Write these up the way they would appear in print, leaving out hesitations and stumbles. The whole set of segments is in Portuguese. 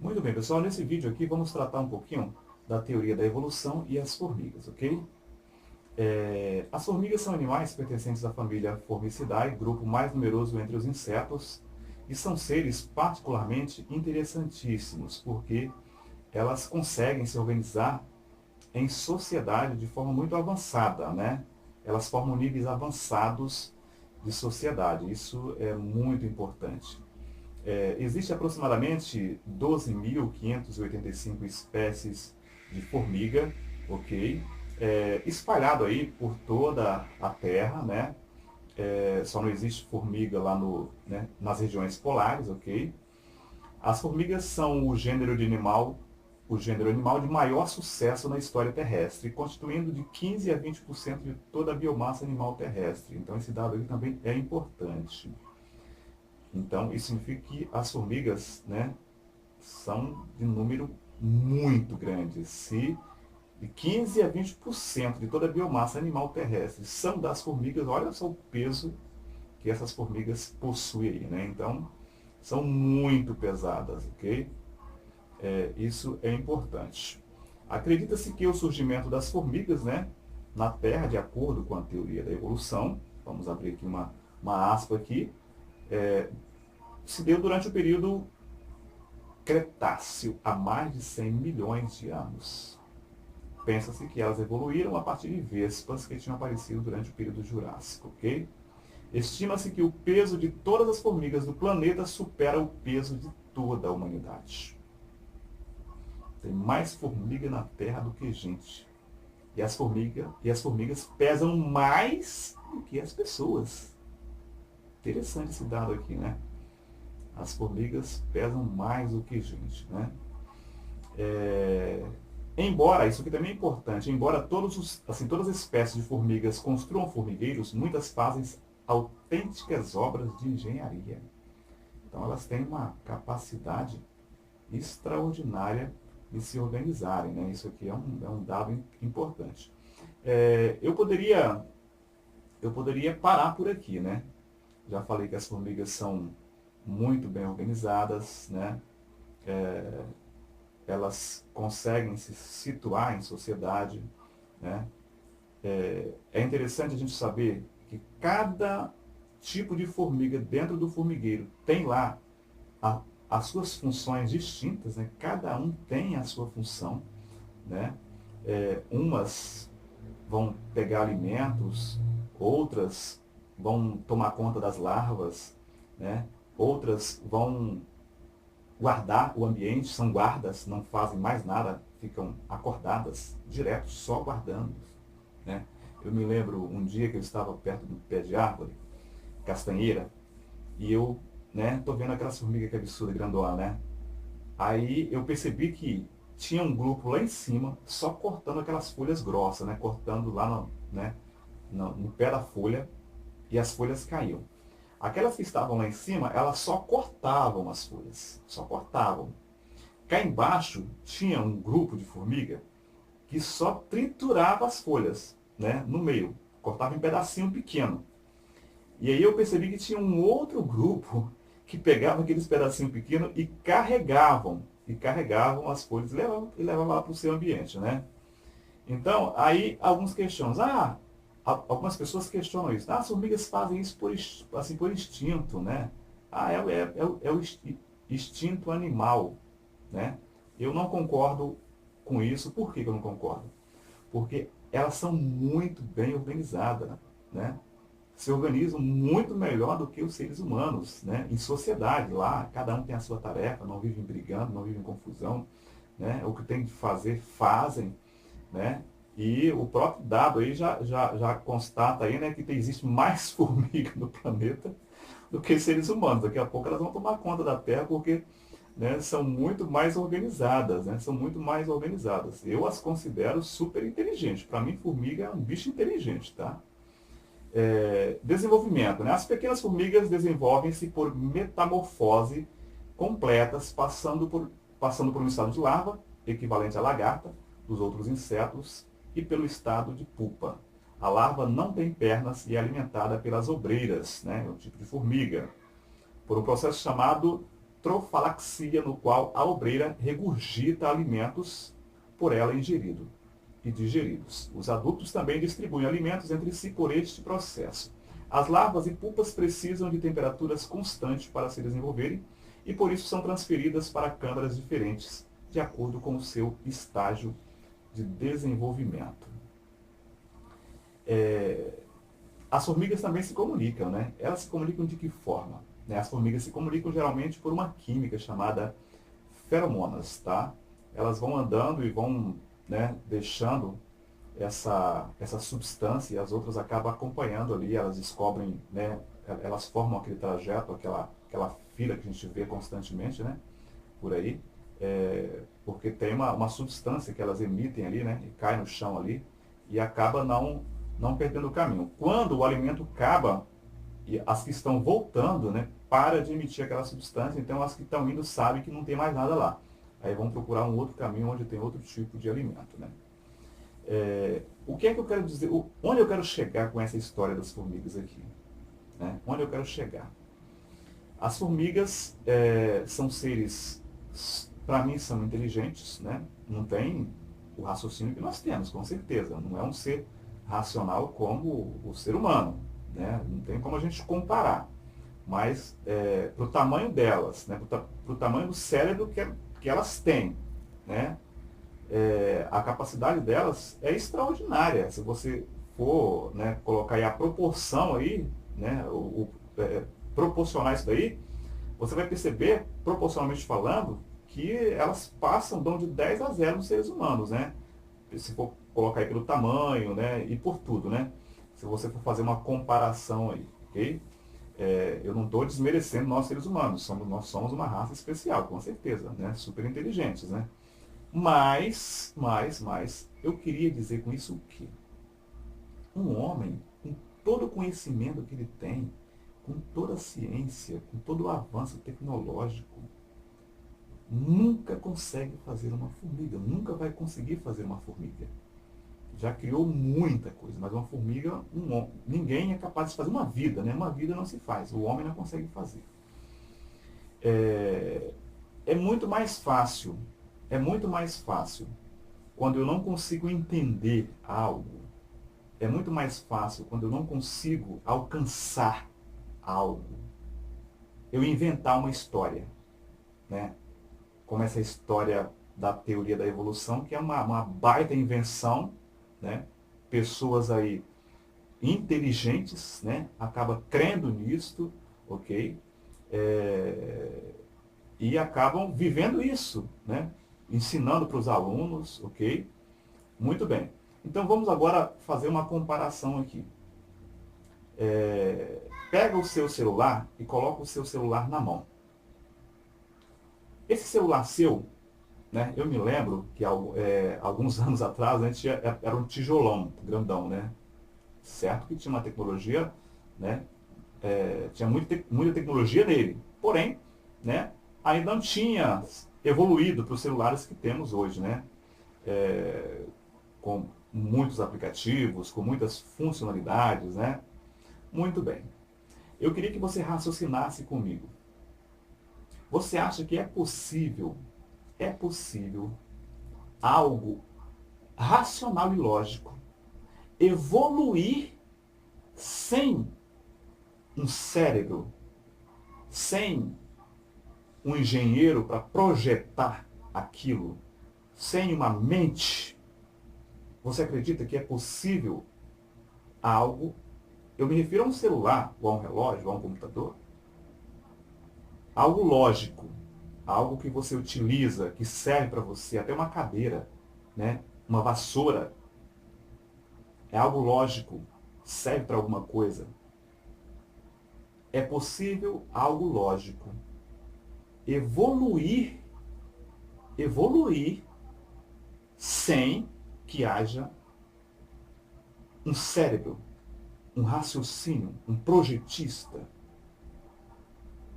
Muito bem, pessoal. Nesse vídeo aqui vamos tratar um pouquinho da teoria da evolução e as formigas, ok? As formigas são animais pertencentes à família Formicidae, grupo mais numeroso entre os insetos, e são seres particularmente interessantíssimos, porque elas conseguem se organizar em sociedade de forma muito avançada, né? Elas formam níveis avançados de sociedade. Isso é muito importante. Existe aproximadamente 12.585 espécies de formiga, ok? Espalhado aí por toda a Terra, né? Só não existe formiga lá né, nas regiões polares, ok? As formigas são o gênero animal de maior sucesso na história terrestre, constituindo de 15 a 20% de toda a biomassa animal terrestre. Então esse dado aqui também é importante. Então, isso significa que as formigas, né, são de número muito grande. Se de 15 a 20% de toda a biomassa animal terrestre são das formigas, olha só o peso que essas formigas possuem aí, né? Então, são muito pesadas, ok? Isso é importante. Acredita-se que o surgimento das formigas, né, na Terra, de acordo com a teoria da evolução, vamos abrir aqui uma aspa aqui, se deu durante o período Cretáceo, há mais de 100 milhões de anos. Pensa-se que elas evoluíram a partir de vespas que tinham aparecido durante o período Jurássico, ok? Estima-se que o peso de todas as formigas do planeta supera o peso de toda a humanidade. Tem mais formiga na Terra do que gente. E as formigas pesam mais do que as pessoas. Interessante esse dado aqui, né? As formigas pesam mais do que gente, né? Embora, isso aqui também é importante, embora todas as espécies de formigas construam formigueiros, muitas fazem autênticas obras de engenharia. Então elas têm uma capacidade extraordinária de se organizarem, né? Isso aqui é um dado importante. Eu poderia parar por aqui, né? Já falei que as formigas são muito bem organizadas, né? Elas conseguem se situar em sociedade, né? É interessante a gente saber que cada tipo de formiga dentro do formigueiro tem lá as suas funções distintas, né? Cada um tem a sua função, né? Umas vão pegar alimentos, outras vão tomar conta das larvas, né? Outras vão guardar o ambiente, são guardas, não fazem mais nada, ficam acordadas direto, só guardando, né? Eu me lembro um dia que eu estava perto do pé de árvore, castanheira, e eu, né, tô vendo aquelas formigas que absurda, grandona, né? Aí eu percebi que tinha um grupo lá em cima, só cortando aquelas folhas grossas, né? Cortando lá né, no pé da folha, e as folhas caíam. Aquelas que estavam lá em cima, elas só cortavam as folhas, só cortavam. Cá embaixo tinha um grupo de formiga que só triturava as folhas, né, no meio, cortava em pedacinho pequeno. E aí eu percebi que tinha um outro grupo que pegava aqueles pedacinhos pequenos e carregavam as folhas e levavam lá para o seu ambiente, né? Então, aí alguns questionam, algumas pessoas questionam isso. As formigas fazem isso assim, por instinto, né? É o instinto animal, né? Eu não concordo com isso. Por que eu não concordo? Porque elas são muito bem organizadas, né? Se organizam muito melhor do que os seres humanos, né? Em sociedade, lá, cada um tem a sua tarefa, não vivem brigando, não vivem em confusão, né? O que tem que fazer, fazem, né? E o próprio dado aí já constata aí, né, que existe mais formiga no planeta do que seres humanos. Daqui a pouco elas vão tomar conta da Terra porque, né, são muito mais organizadas, né? São muito mais organizadas. Eu as considero super inteligentes. Para mim, formiga é um bicho inteligente, tá? Desenvolvimento, né? As pequenas formigas desenvolvem-se por metamorfose completas, passando por um estado de larva, equivalente à lagarta, dos outros insetos, e pelo estado de pupa. A larva não tem pernas e é alimentada pelas obreiras, né? É um tipo de formiga, por um processo chamado trofalaxia, no qual a obreira regurgita alimentos por ela ingerido e digeridos. Os adultos também distribuem alimentos entre si por este processo. As larvas e pupas precisam de temperaturas constantes para se desenvolverem e por isso são transferidas para câmaras diferentes, de acordo com o seu estágio de desenvolvimento. As formigas também se comunicam, né? Elas se comunicam de que forma? As formigas se comunicam geralmente por uma química chamada feromonas, tá? Elas vão andando e vão, né, deixando essa substância e as outras acabam acompanhando ali, elas descobrem, né, elas formam aquele trajeto, aquela fila que a gente vê constantemente, né, por aí, porque tem uma substância que elas emitem ali, né, e cai no chão ali, e acaba não perdendo o caminho. Quando o alimento acaba, e as que estão voltando, né, para de emitir aquela substância, então as que estão indo sabem que não tem mais nada lá. Aí vão procurar um outro caminho onde tem outro tipo de alimento, né. O que é que eu quero dizer? Onde eu quero chegar com essa história das formigas aqui? Né? Onde eu quero chegar? As formigas são seres, para mim, são inteligentes, né? Não tem o raciocínio que nós temos, com certeza. Não é um ser racional como o ser humano, né? Não tem como a gente comparar. Mas, para o tamanho delas, né? Para o tamanho do cérebro que elas têm, né? A capacidade delas é extraordinária. Se você for, né, colocar aí a proporção aí, né, proporcionar isso daí, você vai perceber, proporcionalmente falando, que elas dão de 10 a 0 nos seres humanos, né? Se for colocar aí pelo tamanho, né, e por tudo, né? Se você for fazer uma comparação aí, ok? Eu não estou desmerecendo nós seres humanos, nós somos uma raça especial, com certeza, né? Super inteligentes, né? Mas, eu queria dizer com isso o quê? Um homem, com todo o conhecimento que ele tem, com toda a ciência, com todo o avanço tecnológico, nunca consegue fazer uma formiga, nunca vai conseguir fazer uma formiga. Já criou muita coisa, mas uma formiga, ninguém é capaz de fazer uma vida, né? Uma vida não se faz, o homem não consegue fazer. É muito mais fácil quando eu não consigo entender algo. É muito mais fácil quando eu não consigo alcançar algo. Eu inventar uma história, né? Como essa história da teoria da evolução, que é uma baita invenção, né? Pessoas aí inteligentes, né? Acabam crendo nisto, ok? E acabam vivendo isso, né? Ensinando para os alunos, ok? Muito bem. Então vamos agora fazer uma comparação aqui. Pega o seu celular e coloca o seu celular na mão. Esse celular seu, né? Eu me lembro que alguns anos atrás a gente era um tijolão grandão, né? Certo que tinha uma tecnologia, né? Tinha muita tecnologia nele. Porém, né? Ainda não tinha evoluído para os celulares que temos hoje, né? Com muitos aplicativos, com muitas funcionalidades, né? Muito bem. Eu queria que você raciocinasse comigo. Você acha que é possível algo racional e lógico evoluir sem um cérebro, sem um engenheiro para projetar aquilo, sem uma mente? Você acredita que é possível algo? Eu me refiro a um celular, ou a um relógio, ou a um computador. Algo lógico, algo que você utiliza, que serve para você, até uma cadeira, né? Uma vassoura. É algo lógico, serve para alguma coisa. É possível algo lógico evoluir sem que haja um cérebro, um raciocínio, um projetista.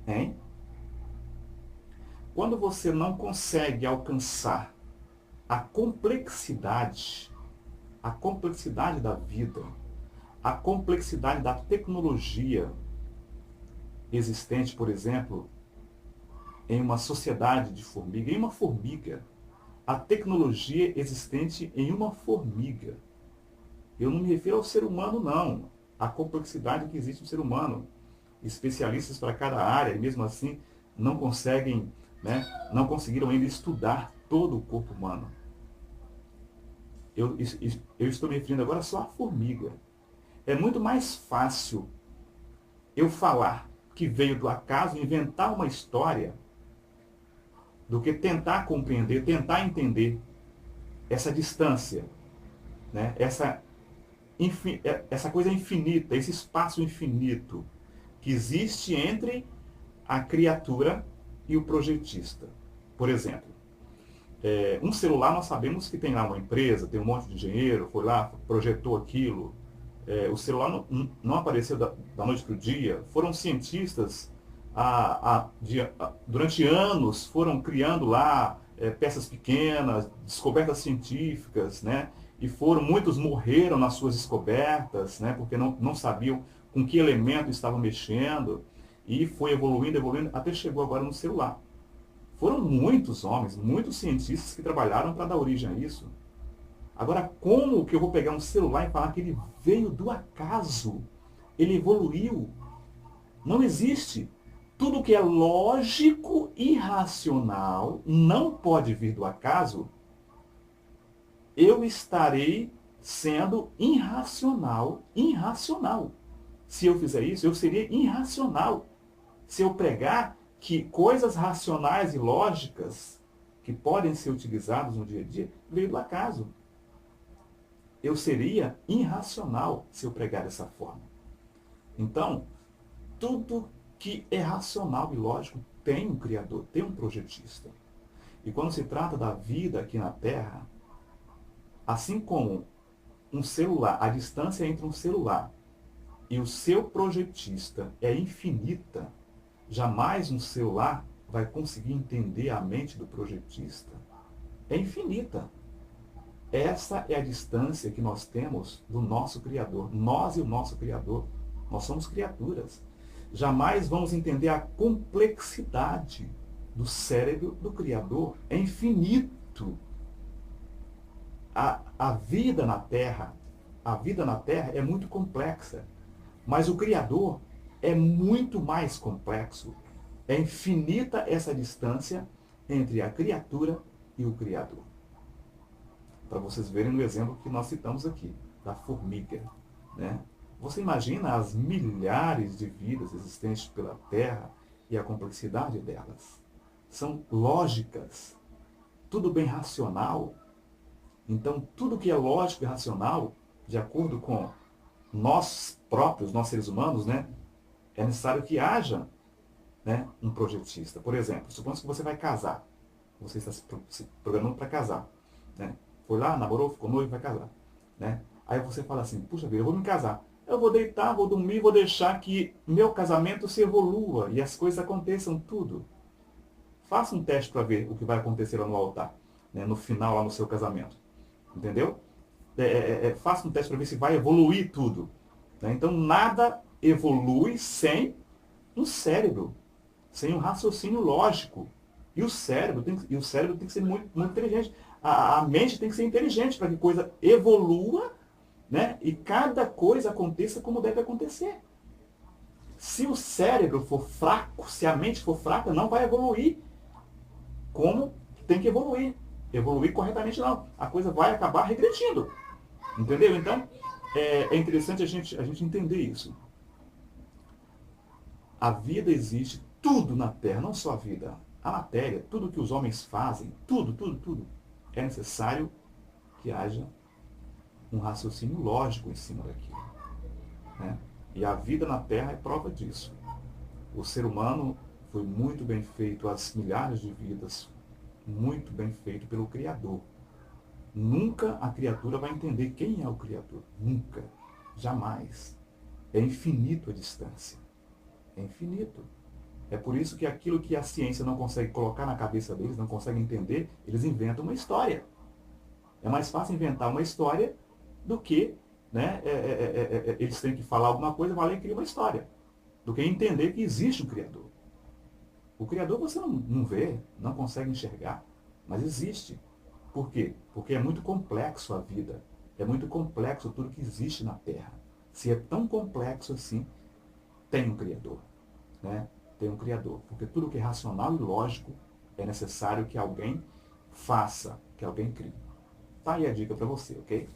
Hein? Quando você não consegue alcançar a complexidade da vida, a complexidade da tecnologia existente, por exemplo, em uma sociedade de formiga, em uma formiga. A tecnologia existente em uma formiga. Eu não me refiro ao ser humano, não. A complexidade que existe no ser humano. Especialistas para cada área, e mesmo assim não conseguem, né, não conseguiram ainda estudar todo o corpo humano. Eu estou me referindo agora só à formiga. É muito mais fácil eu falar que veio do acaso, inventar uma história, do que tentar compreender, tentar entender essa distância, né? Essa coisa infinita, esse espaço infinito que existe entre a criatura e o projetista. Por exemplo, um celular nós sabemos que tem lá uma empresa, tem um monte de engenheiro, foi lá, projetou aquilo. O celular não apareceu da noite para o dia. Foram cientistas, durante anos, foram criando lá peças pequenas, descobertas científicas, né? E muitos morreram nas suas descobertas, né? Porque não sabiam com que elemento estavam mexendo. E foi evoluindo, evoluindo, até chegou agora no celular. Foram muitos homens, muitos cientistas que trabalharam para dar origem a isso. Agora, como que eu vou pegar um celular e falar que ele veio do acaso? Ele evoluiu? Não existe. Tudo que é lógico e racional não pode vir do acaso. Eu estarei sendo irracional. Se eu fizer isso, eu seria irracional. Se eu pregar que coisas racionais e lógicas que podem ser utilizadas no dia a dia veio do acaso. Eu seria irracional se eu pregar dessa forma. Então, tudo que é racional e lógico tem um Criador, tem um projetista. E quando se trata da vida aqui na Terra, assim como um celular, a distância entre um celular e o seu projetista é infinita, jamais um celular vai conseguir entender a mente do projetista. É infinita. Essa é a distância que nós temos do nosso Criador. Nós e o nosso Criador. Nós somos criaturas. Jamais vamos entender a complexidade do cérebro do Criador. É infinito. A vida na Terra é muito complexa. Mas o Criador é muito mais complexo. É infinita essa distância entre a criatura e o Criador. Para vocês verem no exemplo que nós citamos aqui, da formiga, né? Você imagina as milhares de vidas existentes pela Terra e a complexidade delas. São lógicas, tudo bem racional. Então, tudo que é lógico e racional, de acordo com nós próprios, nós seres humanos, né, é necessário que haja, né, um projetista. Por exemplo, suponha que você vai casar. Você está se programando para casar, né? Foi lá, namorou, ficou noivo, vai casar, né? Aí você fala assim, puxa vida, eu vou me casar. Eu vou deitar, vou dormir, vou deixar que meu casamento se evolua e as coisas aconteçam tudo. Faça um teste para ver o que vai acontecer lá no altar, né, no final, lá no seu casamento. Entendeu? Faça um teste para ver se vai evoluir tudo. Né? Então, nada evolui sem um cérebro, sem um raciocínio lógico. E o cérebro tem que ser muito, muito inteligente. A mente tem que ser inteligente para que a coisa evolua, né? E cada coisa aconteça como deve acontecer. Se o cérebro for fraco, se a mente for fraca, não vai evoluir como tem que evoluir. Evoluir corretamente não. A coisa vai acabar regredindo. Entendeu? Então, é interessante a gente entender isso. A vida existe, tudo na Terra, não só a vida, a matéria, tudo que os homens fazem, tudo. É necessário que haja um raciocínio lógico em cima daquilo. Né? E a vida na Terra é prova disso. O ser humano foi muito bem feito, as milhares de vidas, muito bem feito pelo Criador. Nunca a criatura vai entender quem é o Criador. Nunca. Jamais. É infinito a distância. É infinito. É por isso que aquilo que a ciência não consegue colocar na cabeça deles, não consegue entender, eles inventam uma história. É mais fácil inventar uma história do que, né, eles têm que falar alguma coisa, vai lá e cria uma história. Do que entender que existe um Criador. O Criador você não vê, não consegue enxergar, mas existe. Por quê? Porque é muito complexo a vida. É muito complexo tudo que existe na Terra. Se é tão complexo assim, tem um Criador. Né? Tem um Criador. Porque tudo que é racional e lógico é necessário que alguém faça, que alguém crie. Tá aí a dica para você, ok?